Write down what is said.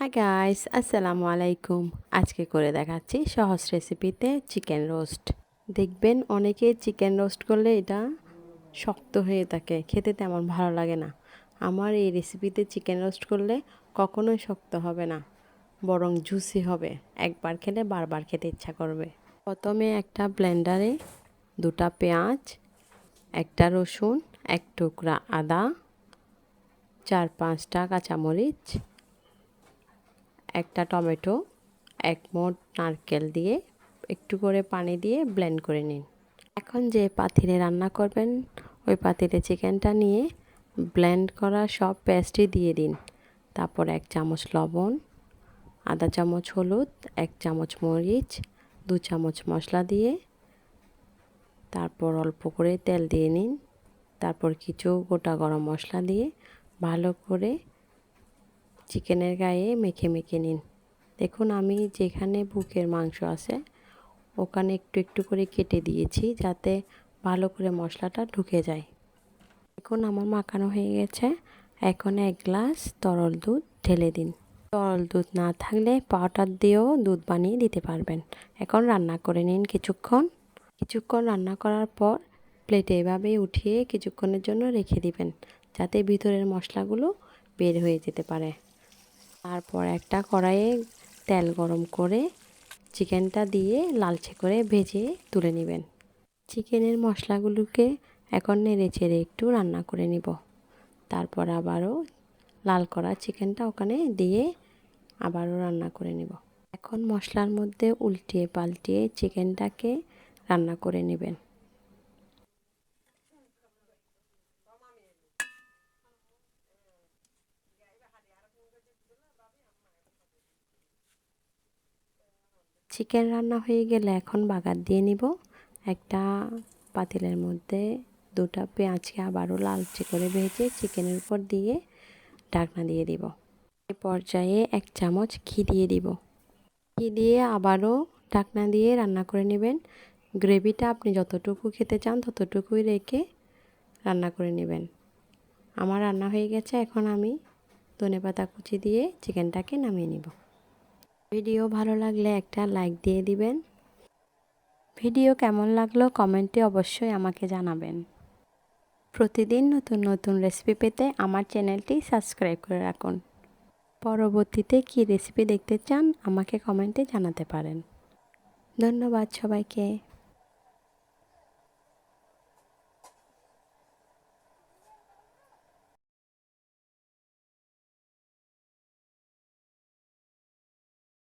Hi guys, আসসালামু আলাইকুম। আজকে করে দেখাচ্ছি সহজ রেসিপিতে চিকেন রোস্ট। দেখবেন অনেকে চিকেন রোস্ট করলে এটা শক্ত হয়ে থাকে, খেতে তেমন ভালো লাগে না। আমার এই রেসিপিতে চিকেন রোস্ট করলে কখনোই শক্ত হবে না, বরং জুসি হবে। একবার খেলে বারবার খেতে ইচ্ছা করবে। প্রথমে একটা ব্লেন্ডারে দুটা পেঁয়াজ, একটা রসুন, এক টুকরা আদা, 4-5টা কাঁচামরিচ, একটা টমেটো, এক মোট নারকেল দিয়ে একটু করে পানি দিয়ে ব্লেন্ড করে নিন। এখন যে পাতিলে রান্না করবেন ওই পাতিলে চিকেনটা নিয়ে ব্লেন্ড করা সব পেস্টই দিয়ে দিন। তারপর 1 চামচ লবণ, আধা চামচ হলুদ, 1 চামচ মরিচ, 2 চামচ মশলা দিয়ে তারপর অল্প করে তেল দিয়ে নিন। তারপর কিছু গোটা গরম মশলা দিয়ে ভালো করে চিকেনের গায়ে মেখে মেখে নিন। দেখুন আমি যেখানে বুকের মাংস আছে ওখানে একটু একটু করে কেটে দিয়েছি যাতে ভালো করে মশলাটা ঢুকে যায়। এখন আমার মাখানো হয়ে গেছে। এখন 1 গ্লাস তরল দুধ ঢেলে দিন। তরল দুধ না থাকলে পাউডার দিয়েও দুধ বানিয়ে দিতে পারবেন। এখন রান্না করে নিন কিছুক্ষণ রান্না করার পর প্লেটে এভাবেই উঠিয়ে কিছুক্ষণের জন্য রেখে দিবেন যাতে ভিতরের মশলাগুলো বের হয়ে যেতে পারে। তারপর একটা কড়াইয়ে তেল গরম করে চিকেনটা দিয়ে লালচে করে ভেজে তুলে নেবেন। চিকেনের মশলাগুলোকে এখন নেড়ে চেড়ে একটু রান্না করে নিব। তারপর আবারও লাল করা চিকেনটা ওখানে দিয়ে আবারও রান্না করে নেব। এখন মশলার মধ্যে উল্টিয়ে পাল্টিয়ে চিকেনটাকে রান্না করে নেবেন। চিকেন রান্না হয়ে গেলে এখন বাগার দিয়ে নিব। একটা পাতিলের মধ্যে দুটা পেঁয়াজকে আবারও লালচে করে ভেজে চিকেনের উপর দিয়ে ঢাকনা দিয়ে দিব। এই পর্যায়ে 1 চামচ ঘি দিয়ে দিব। ঘি দিয়ে আবারও ঢাকনা দিয়ে রান্না করে নেবেন। গ্রেভিটা আপনি যতটুকু খেতে চান ততটুকুই রেখে রান্না করে নেবেন। আমার রান্না হয়ে গেছে। এখন আমি ধনেপাতা কুচি দিয়ে চিকেনটাকে নামিয়ে নিব। ভিডিও ভালো লাগলে একটা লাইক দিয়ে দিবেন। ভিডিও কেমন লাগলো কমেন্টে অবশ্যই আমাকে জানাবেন। প্রতিদিন নতুন নতুন রেসিপি পেতে আমার চ্যানেলটি সাবস্ক্রাইব করে রাখুন। পরবর্তীতে কী রেসিপি দেখতে চান আমাকে কমেন্টে জানাতে পারেন। ধন্যবাদ সবাইকে।